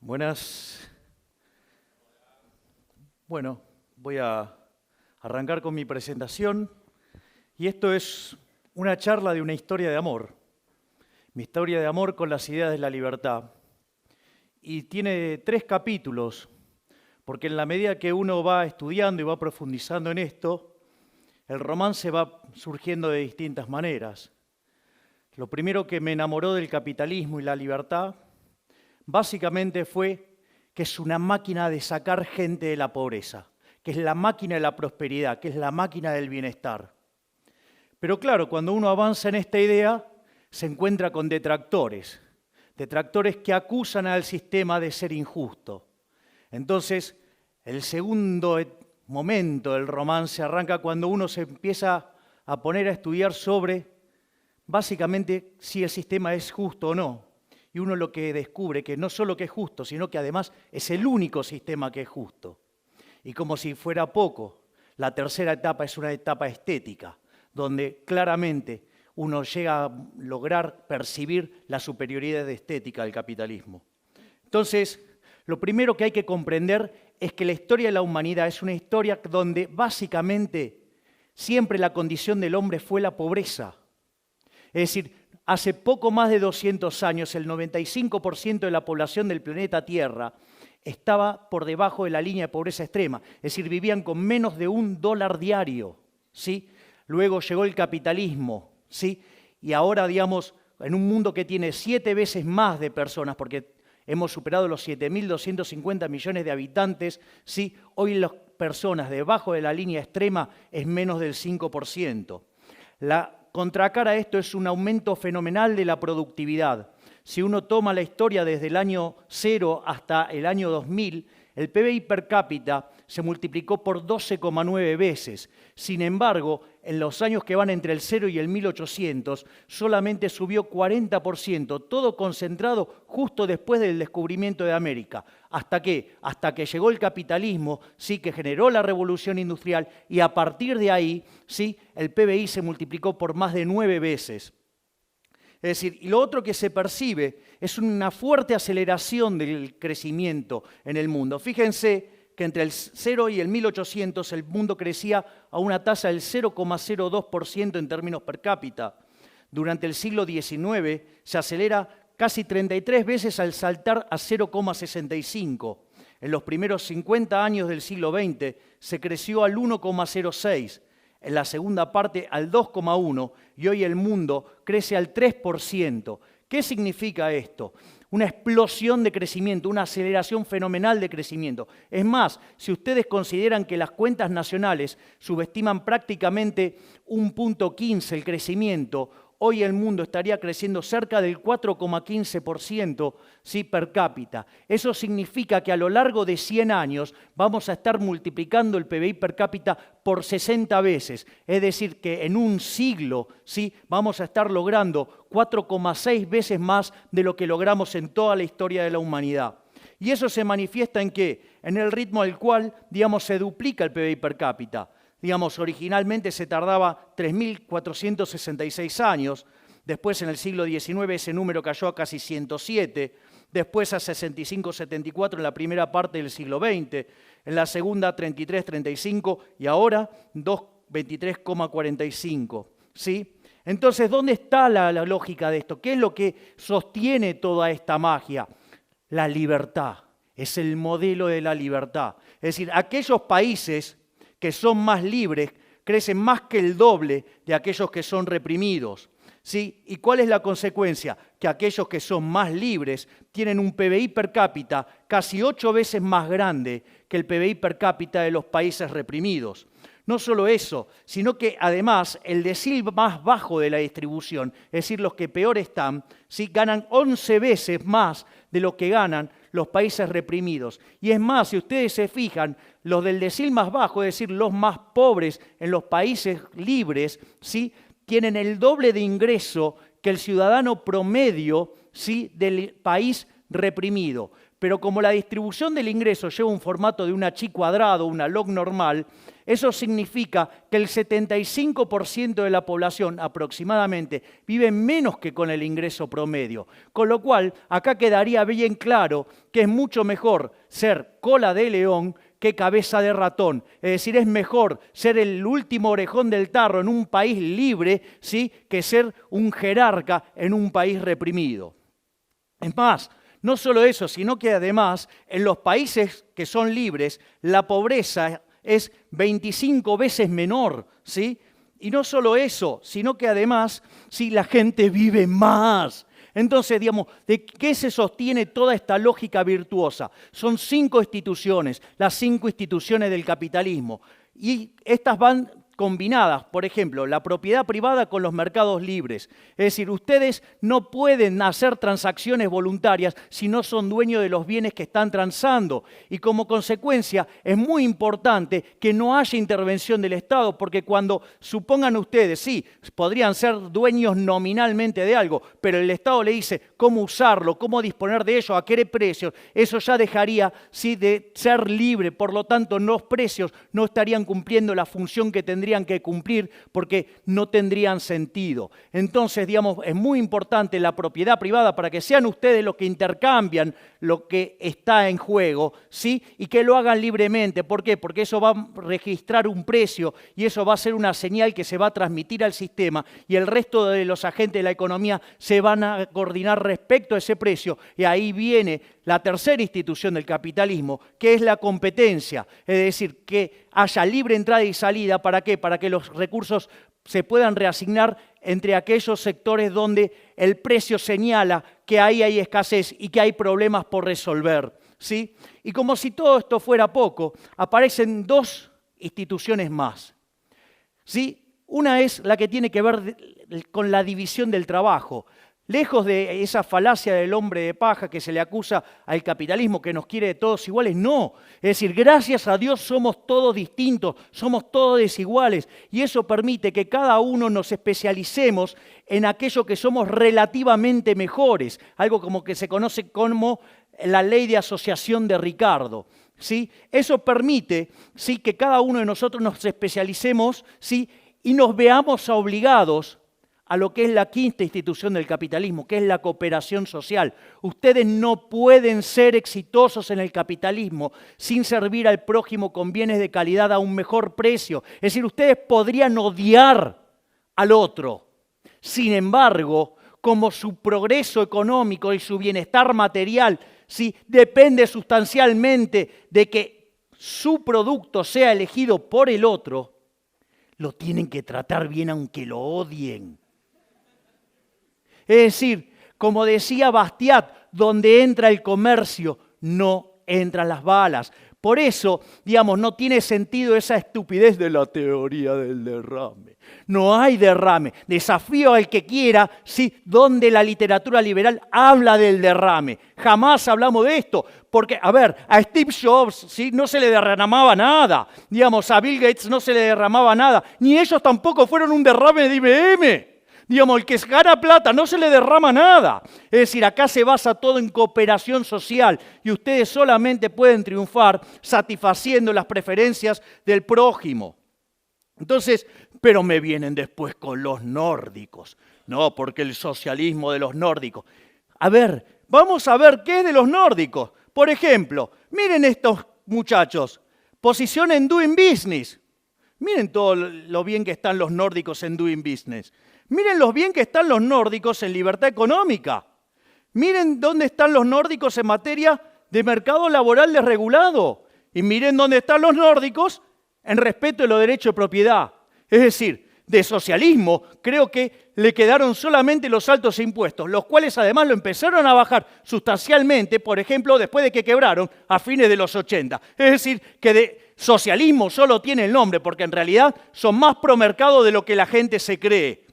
Buenas. Bueno, voy a arrancar con mi presentación y esto es una charla de una historia de amor. Mi historia de amor con las ideas de la libertad. Y tiene 3 capítulos, porque en la medida que uno va estudiando y va profundizando en esto, el romance va surgiendo de distintas maneras. Lo primero que me enamoró del capitalismo y la libertad, básicamente fue que es una máquina de sacar gente de la pobreza, que es la máquina de la prosperidad, que es la máquina del bienestar. Pero claro, cuando uno avanza en esta idea, se encuentra con detractores que acusan al sistema de ser injusto. Entonces, el segundo momento del romance arranca cuando uno se empieza a poner a estudiar sobre, básicamente, si el sistema es justo o no. Y uno lo que descubre que no solo que es justo, sino que además es el único sistema que es justo. Y como si fuera poco, la tercera etapa es una etapa estética, donde claramente uno llega a lograr percibir la superioridad estética del capitalismo. Entonces, lo primero que hay que comprender es que la historia de la humanidad es una historia donde básicamente siempre la condición del hombre fue la pobreza. Es decir, hace poco más de 200 años, el 95% de la población del planeta Tierra estaba por debajo de la línea de pobreza extrema. Es decir, vivían con menos de $1 diario, ¿sí? Luego llegó el capitalismo, ¿sí? Y ahora, digamos, en un mundo que tiene 7 veces más de personas, porque hemos superado los 7.250 millones de habitantes, ¿sí? Hoy las personas debajo de la línea extrema es menos del 5%. La contracara a esto es un aumento fenomenal de la productividad. Si uno toma la historia desde el año 0 hasta el año 2000, el PBI per cápita se multiplicó por 12,9 veces. Sin embargo, en los años que van entre el 0 y el 1800, solamente subió 40%, todo concentrado justo después del descubrimiento de América. ¿Hasta qué? Hasta que llegó el capitalismo, sí, que generó la revolución industrial, y a partir de ahí, sí, el PBI se multiplicó por más de 9 veces. Es decir, y lo otro que se percibe es una fuerte aceleración del crecimiento en el mundo. Fíjense que entre el 0 y el 1800 el mundo crecía a una tasa del 0,02% en términos per cápita. Durante el siglo XIX se acelera casi 33 veces al saltar a 0,65. En los primeros 50 años del siglo XX se creció al 1,06. En la segunda parte al 2,1 y hoy el mundo crece al 3%. ¿Qué significa esto? Una explosión de crecimiento, una aceleración fenomenal de crecimiento. Es más, si ustedes consideran que las cuentas nacionales subestiman prácticamente 1,15 el crecimiento, hoy el mundo estaría creciendo cerca del 4,15%, ¿sí?, per cápita. Eso significa que a lo largo de 100 años vamos a estar multiplicando el PBI per cápita por 60 veces. Es decir, que en un siglo, ¿sí?, vamos a estar logrando 4,6 veces más de lo que logramos en toda la historia de la humanidad. Y eso se manifiesta ¿en qué? En el ritmo al cual, digamos, se duplica el PBI per cápita. Digamos, originalmente se tardaba 3.466 años, después en el siglo XIX ese número cayó a casi 107, después a 65-74 en la primera parte del siglo XX, en la segunda 33-35 y ahora 23,45. ¿Sí? Entonces, ¿dónde está la lógica de esto? ¿Qué es lo que sostiene toda esta magia? La libertad, es el modelo de la libertad. Es decir, aquellos países que son más libres, crecen más que el doble de aquellos que son reprimidos. ¿Sí? ¿Y cuál es la consecuencia? Que aquellos que son más libres tienen un PBI per cápita casi 8 veces más grande que el PBI per cápita de los países reprimidos. No solo eso, sino que además el decil más bajo de la distribución, es decir, los que peor están, ¿sí?, ganan 11 veces más de lo que ganan los países reprimidos. Y es más, si ustedes se fijan, los del decil más bajo, es decir, los más pobres en los países libres, ¿sí?, tienen el doble de ingreso que el ciudadano promedio, ¿sí?, del país reprimido. pero como la distribución del ingreso lleva un formato de una chi cuadrado, una log normal, eso significa que el 75% de la población aproximadamente vive menos que con el ingreso promedio. Con lo cual, acá quedaría bien claro que es mucho mejor ser cola de león que cabeza de ratón. Es decir, es mejor ser el último orejón del tarro en un país libre, ¿sí?, que ser un jerarca en un país reprimido. Es más, no solo eso, sino que además en los países que son libres, la pobreza es 25 veces menor, ¿sí? Y no solo eso, sino que además, sí, la gente vive más. Entonces, digamos, ¿de qué se sostiene toda esta lógica virtuosa? Son 5 instituciones, las 5 instituciones del capitalismo. Y estas van combinadas, por ejemplo, la propiedad privada con los mercados libres. Es decir, ustedes no pueden hacer transacciones voluntarias si no son dueños de los bienes que están transando. Y como consecuencia, es muy importante que no haya intervención del Estado, porque cuando supongan ustedes, sí, podrían ser dueños nominalmente de algo, pero el Estado le dice cómo usarlo, cómo disponer de ello, a qué precios, eso ya dejaría, sí, de ser libre. Por lo tanto, los precios no estarían cumpliendo la función que tendrían que cumplir porque no tendrían sentido. Entonces, digamos, es muy importante la propiedad privada para que sean ustedes los que intercambian lo que está en juego, ¿sí? Y que lo hagan libremente. ¿Por qué? Porque eso va a registrar un precio y eso va a ser una señal que se va a transmitir al sistema y el resto de los agentes de la economía se van a coordinar respecto a ese precio. Y ahí viene la tercera institución del capitalismo, que es la competencia. Es decir, que haya libre entrada y salida. ¿Para qué? Para que los recursos se puedan reasignar entre aquellos sectores donde el precio señala que ahí hay escasez y que hay problemas por resolver, ¿sí? Y como si todo esto fuera poco, aparecen 2 instituciones más, ¿sí? Una es la que tiene que ver con la división del trabajo. Lejos de esa falacia del hombre de paja que se le acusa al capitalismo que nos quiere de todos iguales, no. Es decir, gracias a Dios somos todos distintos, somos todos desiguales y eso permite que cada uno nos especialicemos en aquello que somos relativamente mejores, algo como que se conoce como la ley de asociación de Ricardo, ¿sí? Eso permite, ¿sí?, que cada uno de nosotros nos especialicemos, ¿sí?, y nos veamos obligados a lo que es la quinta institución del capitalismo, que es la cooperación social. Ustedes no pueden ser exitosos en el capitalismo sin servir al prójimo con bienes de calidad a un mejor precio. Es decir, ustedes podrían odiar al otro. Sin embargo, como su progreso económico y su bienestar material, sí, depende sustancialmente de que su producto sea elegido por el otro, lo tienen que tratar bien aunque lo odien. Es decir, como decía Bastiat, donde entra el comercio, no entran las balas. Por eso, digamos, no tiene sentido esa estupidez de la teoría del derrame. No hay derrame. Desafío al que quiera, ¿sí?, donde la literatura liberal habla del derrame. Jamás hablamos de esto. Porque, a ver, a Steve Jobs, ¿sí?, no se le derramaba nada. Digamos, a Bill Gates no se le derramaba nada. Ni ellos tampoco fueron un derrame de IBM. Digamos, el que gana plata no se le derrama nada. Es decir, acá se basa todo en cooperación social y ustedes solamente pueden triunfar satisfaciendo las preferencias del prójimo. Entonces, pero me vienen después con los nórdicos. No, porque el socialismo de los nórdicos. A ver, vamos a ver qué es de los nórdicos. Por ejemplo, miren estos muchachos. Posición en Doing Business. Miren todo lo bien que están los nórdicos en Doing Business. Miren lo bien que están los nórdicos en libertad económica. Miren dónde están los nórdicos en materia de mercado laboral desregulado. Y miren dónde están los nórdicos en respeto de los derechos de propiedad. Es decir, de socialismo creo que le quedaron solamente los altos impuestos, los cuales además lo empezaron a bajar sustancialmente, por ejemplo, después de que quebraron a fines de los 80. Es decir, que de socialismo solo tiene el nombre, porque en realidad son más pro mercado de lo que la gente se cree.